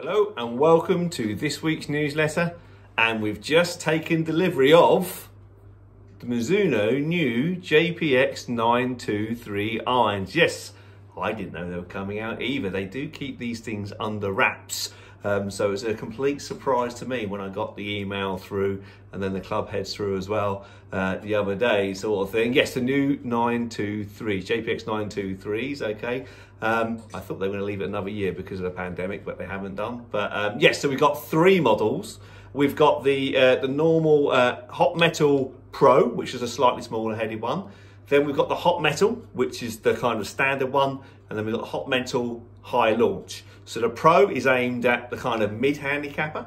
Hello and welcome to this week's newsletter, and we've just taken delivery of the Mizuno new JPX 923 irons. Yes, I didn't know they were coming out either. They do keep these things under wraps. So it was a complete surprise to me when I got the email through and then the club heads through as well the other day, sort of thing. Yes, the new 923, JPX 923s, okay. I thought they were going to leave it another year because of the pandemic, but they haven't done. But yes, so we've got three models. We've got the normal Hot Metal Pro, which is a slightly smaller headed one. Then we've got the Hot Metal, which is the kind of standard one. And then we've got Hot Metal High Launch. So the Pro is aimed at the kind of mid-handicapper.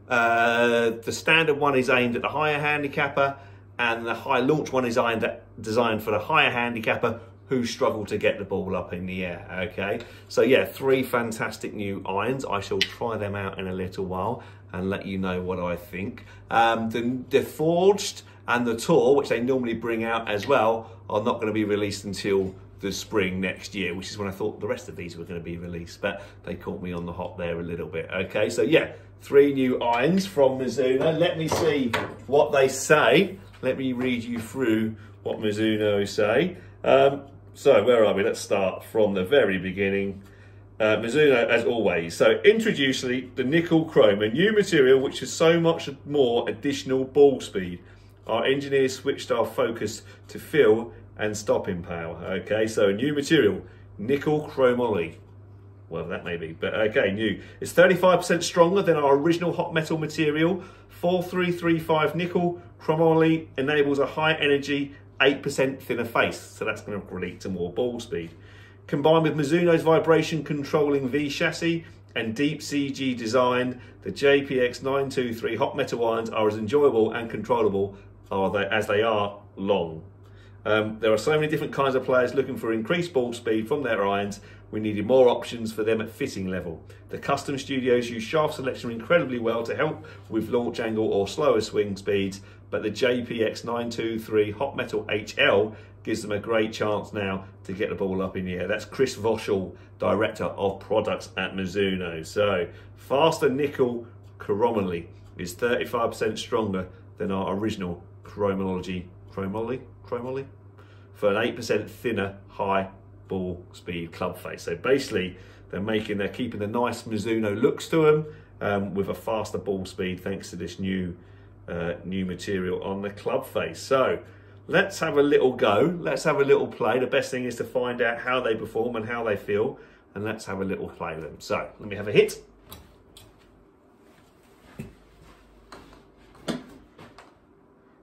The standard one is aimed at the higher handicapper. And the High Launch one is designed for the higher handicapper who struggle to get the ball up in the air, okay? So yeah, three fantastic new irons. I shall try them out in a little while and let you know what I think. The Forged and the Tour, which they normally bring out as well, are not going to be released until the spring next year, which is when I thought the rest of these were going to be released, but they caught me on the hop there a little bit. Okay, so yeah, three new irons from Mizuno. Let me see what they say. Let me read you through what Mizuno say. So where are we? Let's start from the very beginning. Mizuno, as always. So introducing the nickel chrome, a new material which has so much more additional ball speed. Our engineers switched our focus to feel and stopping power. Okay, so a new material, nickel chromoly, whatever that may be, but okay, new. It's 35% stronger than our original hot metal material. 4335 nickel chromoly enables a high energy, 8% thinner face, so that's going to lead to more ball speed. Combined with Mizuno's vibration controlling V chassis and deep CG design, the JPX 923 hot metal irons are as enjoyable and controllable as they are long. There are so many different kinds of players looking for increased ball speed from their irons. We needed more options for them at fitting level. The custom studios use shaft selection incredibly well to help with launch angle or slower swing speeds, but the JPX 923 Hot Metal HL gives them a great chance now to get the ball up in the air. That's Chris Voschel, Director of Products at Mizuno. So, faster nickel chromoly is 35% stronger than our original chromoly for an 8% thinner high ball speed club face. So basically they're keeping the nice Mizuno looks to them with a faster ball speed thanks to this new material on the club face. So let's have a little go, let's have a little play. The best thing is to find out how they perform and how they feel, and let's have a little play with them. So let me have a hit.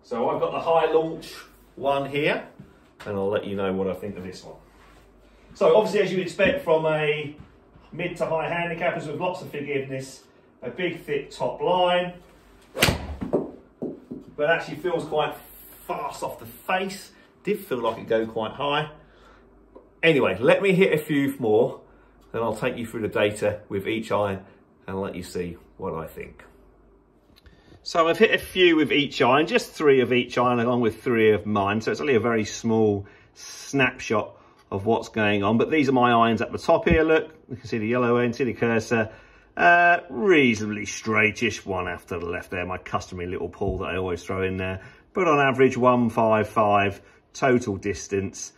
So I've got the High Launch one here, and I'll let you know what I think of this one. So obviously, as you'd expect from a mid to high handicappers with lots of forgiveness, a big thick top line, but actually feels quite fast off the face. Did feel like it go quite high. Anyway, let me hit a few more, then I'll take you through the data with each iron and let you see what I think. So I've hit a few with each iron, just three of each iron along with three of mine. So it's only a very small snapshot of what's going on. But these are my irons at the top here, look. You can see the yellow end, see the cursor. Reasonably straightish, one after the left there, my customary little pull that I always throw in there. But on average, 155 total distance,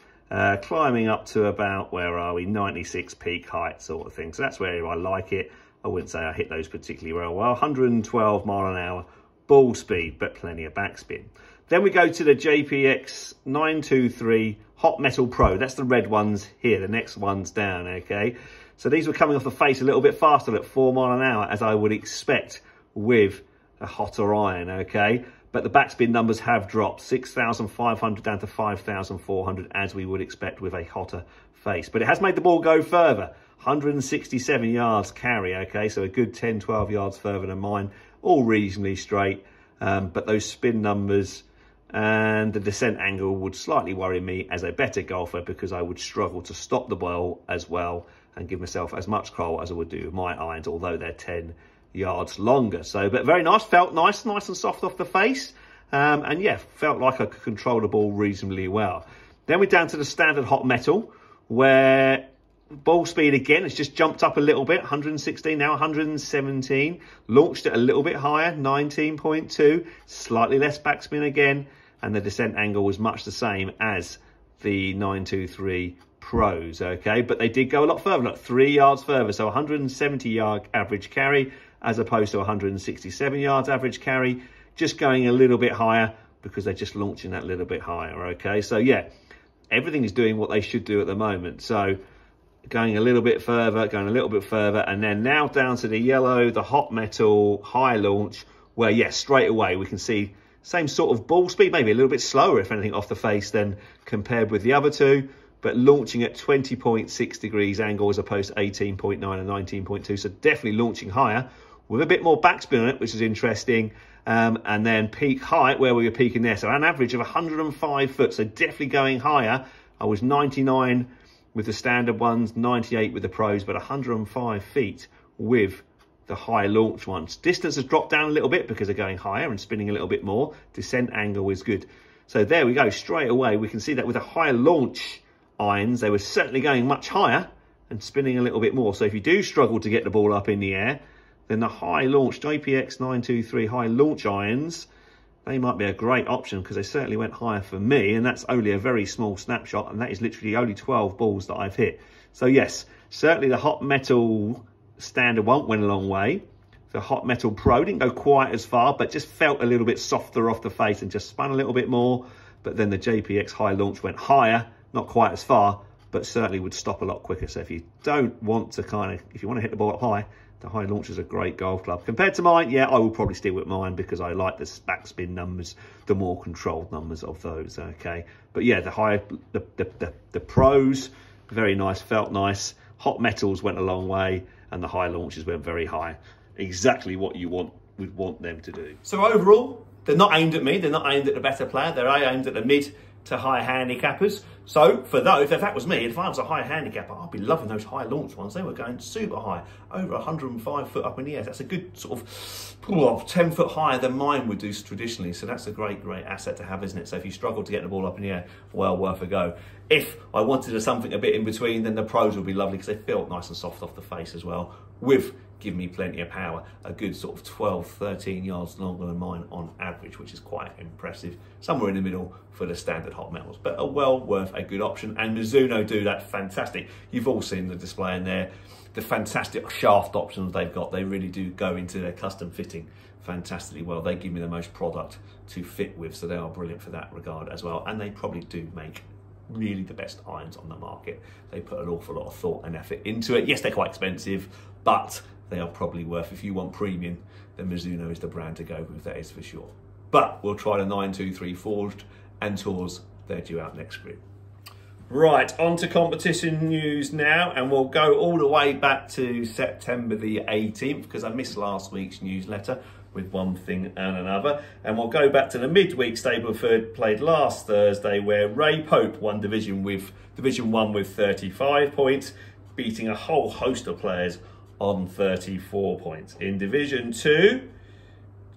climbing up to about, where are we, 96 peak height sort of thing. So that's where I like it. I wouldn't say I hit those particularly well. 112 mile an hour ball speed, but plenty of backspin. Then we go to the JPX 923 Hot Metal Pro. That's the red ones here, the next one's down, okay? So these were coming off the face a little bit faster at 4 mile an hour, as I would expect with a hotter iron, okay? But the backspin numbers have dropped, 6,500 down to 5,400, as we would expect with a hotter face. But it has made the ball go further. 167 yards carry, okay, so a good 10, 12 yards further than mine, all reasonably straight, but those spin numbers and the descent angle would slightly worry me as a better golfer, because I would struggle to stop the ball as well and give myself as much control as I would do with my irons, although they're 10 yards longer. So, but very nice, felt nice and soft off the face, and yeah, felt like I could control the ball reasonably well. Then we're down to the standard hot metal, where ball speed again, it's just jumped up a little bit, 116, now 117. Launched it a little bit higher, 19.2, slightly less backspin again, and the descent angle was much the same as the 923 Pros, okay? But they did go a lot further, look, 3 yards further, so 170 yard average carry as opposed to 167 yards average carry, just going a little bit higher because they're just launching that little bit higher, okay? So yeah, everything is doing what they should do at the moment. So going a little bit further, going a little bit further, and then now down to the yellow, the hot metal high launch, where yes, straight away we can see same sort of ball speed, maybe a little bit slower if anything off the face than compared with the other two, but launching at 20.6 degrees angle as opposed to 18.9 and 19.2, so definitely launching higher with a bit more backspin on it, which is interesting. And then peak height, where we were peaking there, so an average of 105 foot, so definitely going higher. I was 99 with the standard ones, 98 with the Pros, but 105 feet with the high launch ones. Distance has dropped down a little bit because they're going higher and spinning a little bit more. Descent angle is good. So there we go, straight away we can see that with the high launch irons, they were certainly going much higher and spinning a little bit more. So if you do struggle to get the ball up in the air, then the high launch JPX 923 high launch irons, they might be a great option because they certainly went higher for me, and that's only a very small snapshot, and that is literally only 12 balls that I've hit. So yes, certainly the hot metal standard one went a long way. The hot metal Pro didn't go quite as far, but just felt a little bit softer off the face and just spun a little bit more. But then the JPX high launch went higher, not quite as far, but certainly would stop a lot quicker. So if you don't want to if you want to hit the ball up high, the high launch is a great golf club. Compared to mine, yeah, I will probably stick with mine because I like the backspin numbers, the more controlled numbers of those, okay? But yeah, the Pros, very nice, felt nice. Hot metals went a long way, and the high launches went very high. Exactly what you would want them to do. So overall, they're not aimed at me, they're not aimed at the better player, they're aimed at the mid to high handicappers. So for those, if that was me, if I was a high handicapper, I'd be loving those high launch ones. They were going super high, over 105 foot up in the air. That's a good sort of 10 foot higher than mine would do traditionally. So that's a great asset to have, isn't it? So if you struggle to get the ball up in the air, well worth a go. If I wanted something a bit in between, then the Pros would be lovely because they felt nice and soft off the face as well, with giving me plenty of power, a good sort of 12, 13 yards longer than mine on average, which is quite impressive. Somewhere in the middle for the standard hot metals, but a well worth a good option. And Mizuno do that fantastic. You've all seen the display in there, the fantastic shaft options they've got. They really do go into their custom fitting fantastically well. They give me the most product to fit with, so they are brilliant for that regard as well. And they probably do make really the best irons on the market. They put an awful lot of thought and effort into it. Yes, they're quite expensive, but they are probably worth, if you want premium, then Mizuno is the brand to go with, that is for sure. But we'll try the 923 Forged and Tours. They're due out next spring. Right, on to competition news now, and we'll go all the way back to September the 18th because I missed last week's newsletter with one thing and another. And we'll go back to the midweek Stableford played last Thursday, where Ray Pope won Division 1 with 35 points, beating a whole host of players on 34 points. In Division 2,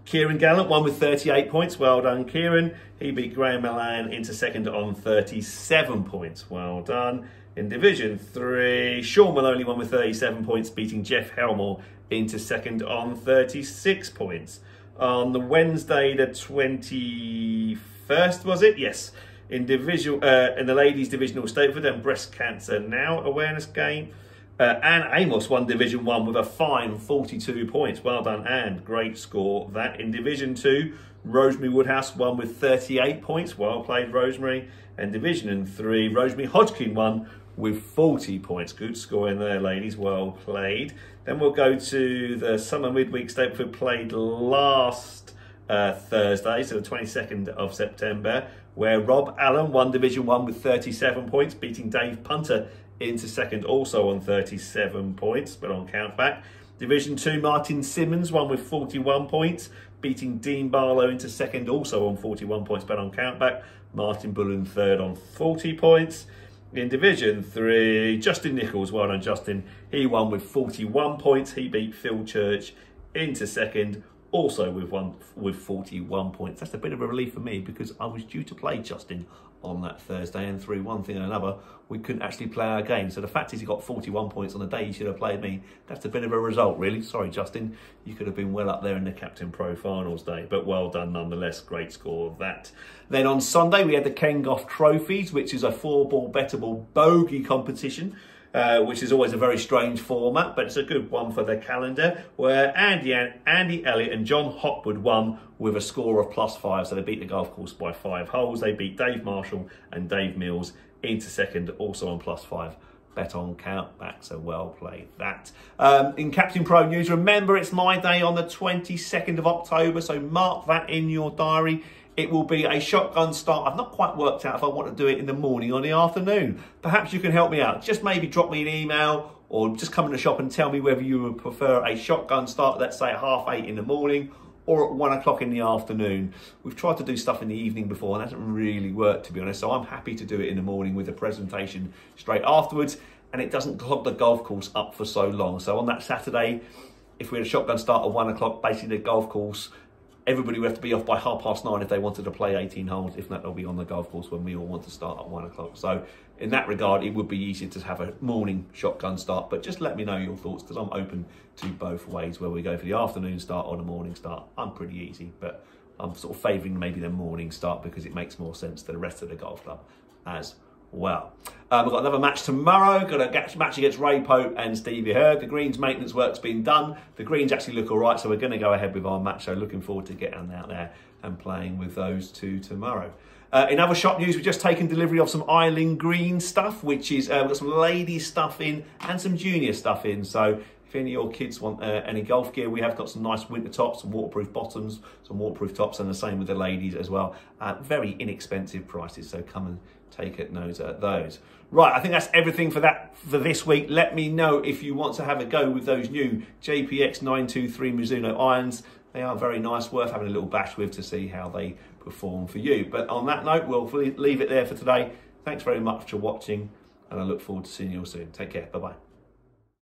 Kieran Gallant won with 38 points. Well done, Kieran. He beat Graham Milan into second on 37 points. Well done. In Division 3, Sean Maloney won with 37 points, beating Jeff Helmore into second on 36 points. On the Wednesday, the 21st, was it? Yes. In the ladies' divisional Stapleford and breast cancer now awareness game, Anne Amos won Division 1 with a fine 42 points. Well done, Anne. Great score that. In Division 2, Rosemary Woodhouse won with 38 points. Well played, Rosemary. And Division 3, Rosemary Hodgkin won with 40 points. Good score in there, ladies. Well played. Then we'll go to the summer midweek Stapleford played last Thursday, so the 22nd of September, where Rob Allen won Division 1 with 37 points, beating Dave Punter into second also on 37 points, but on count back. Division 2, Martin Simmons won with 41 points, beating Dean Barlow into second also on 41 points, but on count back. Martin Bullen third on 40 points. In Division 3, Justin Nichols, well done Justin, he won with 41 points. He beat Phil Church into second, also with 41 points. That's a bit of a relief for me because I was due to play Justin on that Thursday, and through one thing and another, we couldn't actually play our game. So the fact is he got 41 points on the day he should have played me. That's a bit of a result, really. Sorry, Justin. You could have been well up there in the Captain Pro Finals day, but well done nonetheless. Great score of that. Then on Sunday, we had the Ken Goff Trophies, which is a 4-ball bettable bogey competition, which is always a very strange format, but it's a good one for the calendar, where Andy Elliott and John Hopwood won with a score of +5. So they beat the golf course by 5 holes. They beat Dave Marshall and Dave Mills into second, also on +5. Bet on count back, so well played that. In Captain Pro news, remember it's my day on the 22nd of October, so mark that in your diary. It will be a shotgun start. I've not quite worked out if I want to do it in the morning or the afternoon. Perhaps you can help me out. Just maybe drop me an email or just come in the shop and tell me whether you would prefer a shotgun start, let's say at 8:30 in the morning, or at 1 o'clock in the afternoon. We've tried to do stuff in the evening before and it hasn't really worked, to be honest. So I'm happy to do it in the morning with a presentation straight afterwards, and it doesn't clog the golf course up for so long. So on that Saturday, if we had a shotgun start at 1 o'clock, basically the golf course, everybody would have to be off by 9:30 if they wanted to play 18 holes. If not, they'll be on the golf course when we all want to start at 1 o'clock. So in that regard, it would be easier to have a morning shotgun start, but just let me know your thoughts, because I'm open to both ways, whether we go for the afternoon start or the morning start. I'm pretty easy, but I'm sort of favouring maybe the morning start because it makes more sense to the rest of the golf club as well. We've got another match tomorrow. Got a match against Ray Pope and Stevie Hurd. The greens maintenance work's been done. The greens actually look all right, so we're going to go ahead with our match. So looking forward to getting out there and playing with those two tomorrow. In other shop news, we've just taken delivery of some Island Green stuff, which is we've got some ladies stuff in and some junior stuff in. So if any of your kids want any golf gear, we have got some nice winter tops, some waterproof bottoms, some waterproof tops, and the same with the ladies as well. Very inexpensive prices, so come and take a nose at those. Right, I think that's everything for this week. Let me know if you want to have a go with those new JPX 923 Mizuno irons. They are very nice, worth having a little bash with to see how they perform for you. But on that note, we'll leave it there for today. Thanks very much for watching, and I look forward to seeing you all soon. Take care. Bye-bye.